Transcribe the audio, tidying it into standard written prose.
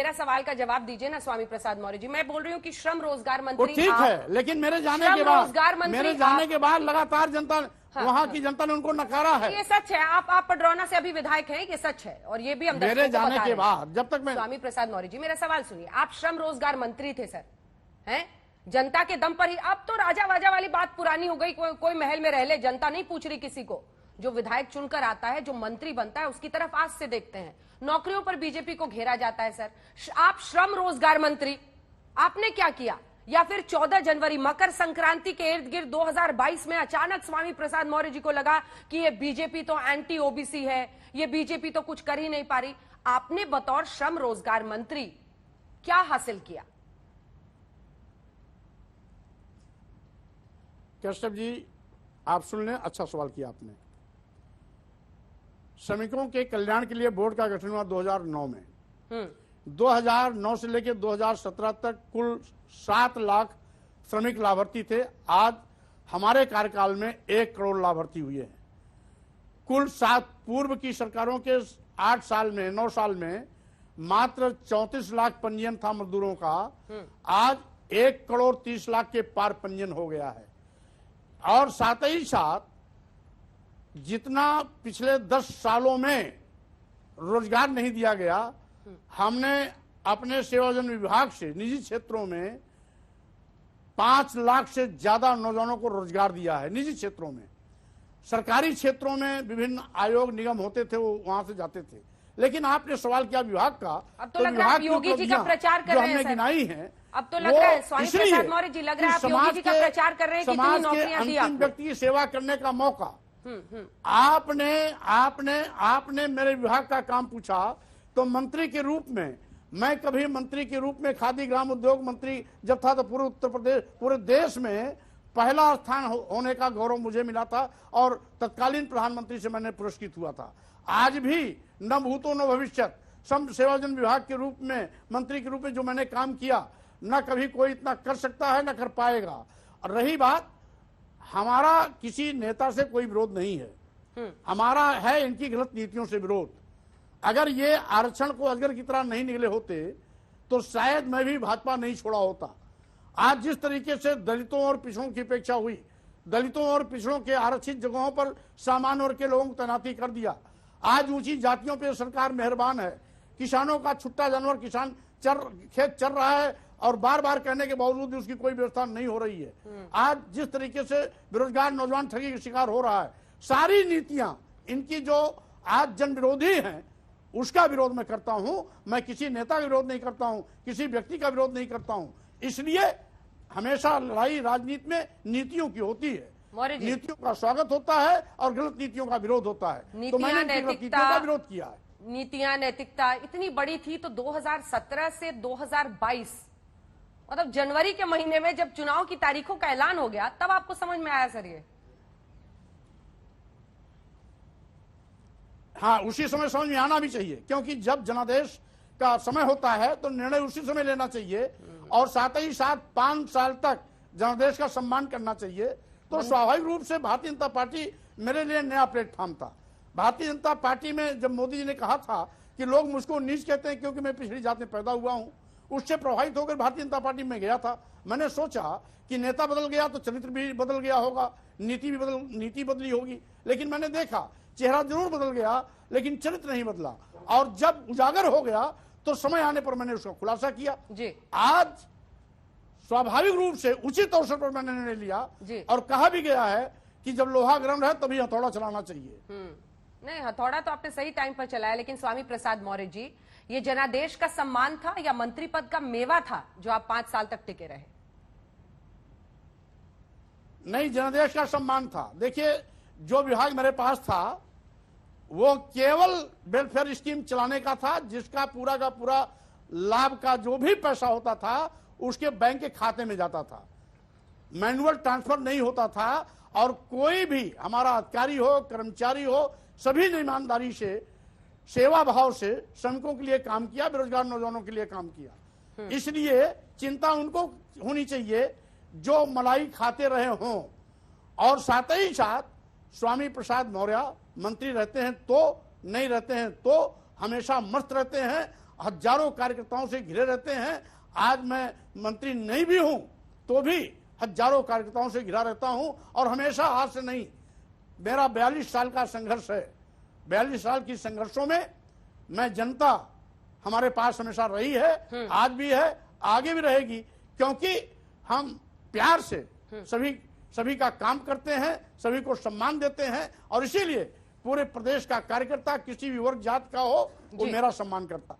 मेरा सवाल का जवाब दीजिए ना स्वामी प्रसाद मौर्य जी। मैं बोल रही हूँ कि श्रम रोजगार मंत्री ठीक है, लेकिन मेरे जाने के बाद लगातार जनता वहाँ की जनता ने उनको नकारा है। ये सच है, आप पडरौना से अभी विधायक हैं, ये सच है और ये भी हम मेरे जाने के बाद जब तक मैं स्वामी प्रसाद मौर्य जी मेरा सवाल सुनिए। आप श्रम रोजगार मंत्री थे सर, हैं? जनता के दम पर ही। अब तो राजा वाजा वाली बात पुरानी हो गई, कोई महल में रह ले, जनता नहीं पूछ रही किसी को। जो विधायक चुनकर आता है, जो मंत्री बनता है, उसकी तरफ आज से देखते हैं। नौकरियों पर बीजेपी को घेरा जाता है सर। आप श्रम रोजगार मंत्री, आपने क्या किया? या फिर 14 जनवरी मकर संक्रांति के इर्द गिर्द 2022 में अचानक स्वामी प्रसाद मौर्य जी को लगा कि ये बीजेपी तो एंटी ओबीसी है, ये बीजेपी तो कुछ कर ही नहीं पा रही। आपने बतौर श्रम रोजगार मंत्री क्या हासिल किया? कश्यप जी, आप सुन लें, अच्छा सवाल किया आपने। श्रमिकों के कल्याण के लिए बोर्ड का गठन हुआ 2009 में। 2009 से लेकर 2017 तक कुल 7 लाख श्रमिक लाभार्थी थे। आज हमारे कार्यकाल में 1 करोड़ लाभार्थी हुए हैं। कुल 7 पूर्व की सरकारों के 8 साल में 9 साल में मात्र 34 लाख पंजीयन था मजदूरों का। आज 1 करोड़ 30 लाख के पार पंजीयन हो गया है। और साथ ही साथ जितना पिछले 10 सालों में रोजगार नहीं दिया गया, हमने अपने सेवाजन विभाग से निजी क्षेत्रों में 5 लाख से ज्यादा नौजवानों को रोजगार दिया है। निजी क्षेत्रों में, सरकारी क्षेत्रों में विभिन्न आयोग निगम होते थे, वो वहां से जाते थे। लेकिन आपने सवाल किया विभाग का, अब तो लग रहा है योगी जी का प्रचार कर रहे हैं, हमने गिनाई है। अब तो लग रहा है स्वामी प्रसाद मौर्य जी, लग रहा है आप योगी जी का प्रचार कर रहे हैं कि समाज इतनी नौकरियां दी अंतिम व्यक्ति की सेवा करने का मौका। आपने मेरे विभाग का काम पूछा, तो मंत्री के रूप में मैं कभी मंत्री के रूप में खादी ग्राम उद्योग मंत्री जब था तो पूरे उत्तर प्रदेश, पूरे देश में पहला स्थान होने का गौरव मुझे मिला था और तत्कालीन प्रधानमंत्री से मैंने पुरस्कृत हुआ था। आज भी न भूतो न भविष्यत श्रम सेवाजन विभाग के रूप में मंत्री के रूप में जो मैंने काम किया, न कभी कोई इतना कर सकता है न कर पाएगा। और रही बात, हमारा किसी नेता से कोई विरोध नहीं है, हमारा है इनकी गलत नीतियों से विरोध। अगर ये आरक्षण को अजगर की तरह नहीं निकले होते तो शायद मैं भी भाजपा नहीं छोड़ा होता। आज जिस तरीके से दलितों और पिछड़ों की उपेक्षा हुई, दलितों और पिछड़ों के आरक्षित जगहों पर सामान्य वर्ग के लोगों को तैनाती कर दिया। आज ऊंची जातियों पर सरकार मेहरबान है। किसानों का छुट्टा जानवर किसान खेत चर रहा है और बार बार कहने के बावजूद भी उसकी कोई व्यवस्था नहीं हो रही है। आज जिस तरीके से बेरोजगार नौजवान ठगी का शिकार हो रहा है, सारी नीतियां इनकी जो आज जन विरोधी हैं, उसका विरोध मैं करता हूं। मैं किसी नेता का विरोध नहीं करता हूं, किसी व्यक्ति का विरोध नहीं करता हूं। इसलिए हमेशा लड़ाई राजनीति में नीतियों की होती है। नीतियों का स्वागत होता है और गलत नीतियों का विरोध होता है। तो मैंने नीतियों का विरोध किया है। नीतियां, नैतिकता इतनी बड़ी थी तो 2017 से 2022 मतलब जनवरी के महीने में जब चुनाव की तारीखों का ऐलान हो गया, तब आपको समझ में आया सर ये? हाँ, उसी समय समझ में आना भी चाहिए, क्योंकि जब जनादेश का समय होता है तो निर्णय उसी समय लेना चाहिए और साथ ही साथ 5 साल तक जनादेश का सम्मान करना चाहिए। तो स्वाभाविक रूप से भारतीय जनता पार्टी मेरे लिए नया प्लेटफॉर्म था। भारतीय जनता पार्टी में जब मोदी जी ने कहा था कि लोग मुझको नीच कहते हैं क्योंकि मैं पिछड़ी जाति में पैदा हुआ हूं, उससे प्रभावित होकर भारतीय जनता पार्टी में गया था। मैंने सोचा कि नेता बदल गया तो चरित्र भी बदल गया होगा, नीति बदली होगी, लेकिन मैंने देखा चेहरा जरूर बदल गया लेकिन चरित्र नहीं बदला। और जब उजागर हो गया तो समय आने पर मैंने उसका खुलासा किया जी। आज स्वाभाविक रूप से उचित अवसर पर मैंने निर्णय लिया और कहा भी गया है कि जब लोहा गर्म रहे तभी हथौड़ा चलाना चाहिए। नहीं, हथौड़ा तो आपने सही टाइम पर चलाया, लेकिन स्वामी प्रसाद मौर्य जी, ये जनादेश का सम्मान था या मंत्री पद का मेवा था जो आप 5 साल तक टिके रहे? नहीं, जनादेश का सम्मान था। देखिए, जो विभाग मेरे पास था वो केवल वेलफेयर स्कीम चलाने का था, जिसका पूरा का पूरा लाभ का जो भी पैसा होता था उसके बैंक के खाते में जाता था, मैनुअल ट्रांसफर नहीं होता था। और कोई भी हमारा अधिकारी हो, कर्मचारी हो, सभी ने ईमानदारी से, सेवा भाव से श्रमिकों के लिए काम किया, बेरोजगार नौजवानों के लिए काम किया। इसलिए चिंता उनको होनी चाहिए जो मलाई खाते रहे हों। और साथ ही साथ स्वामी प्रसाद मौर्य मंत्री रहते हैं तो, नहीं रहते हैं तो, हमेशा मस्त रहते हैं हजारों कार्यकर्ताओं से घिरे रहते हैं। आज मैं मंत्री नहीं भी हूं तो भी हजारों कार्यकर्ताओं से घिरा रहता हूं और हमेशा आज से नहीं, मेरा 42 साल का संघर्ष है। 42 साल की संघर्षों में मैं जनता हमारे पास हमेशा रही है, आज भी है, आगे भी रहेगी, क्योंकि हम प्यार से सभी का काम करते हैं, सभी को सम्मान देते हैं और इसीलिए पूरे प्रदेश का कार्यकर्ता किसी भी वर्ग जात का हो वो मेरा सम्मान करता।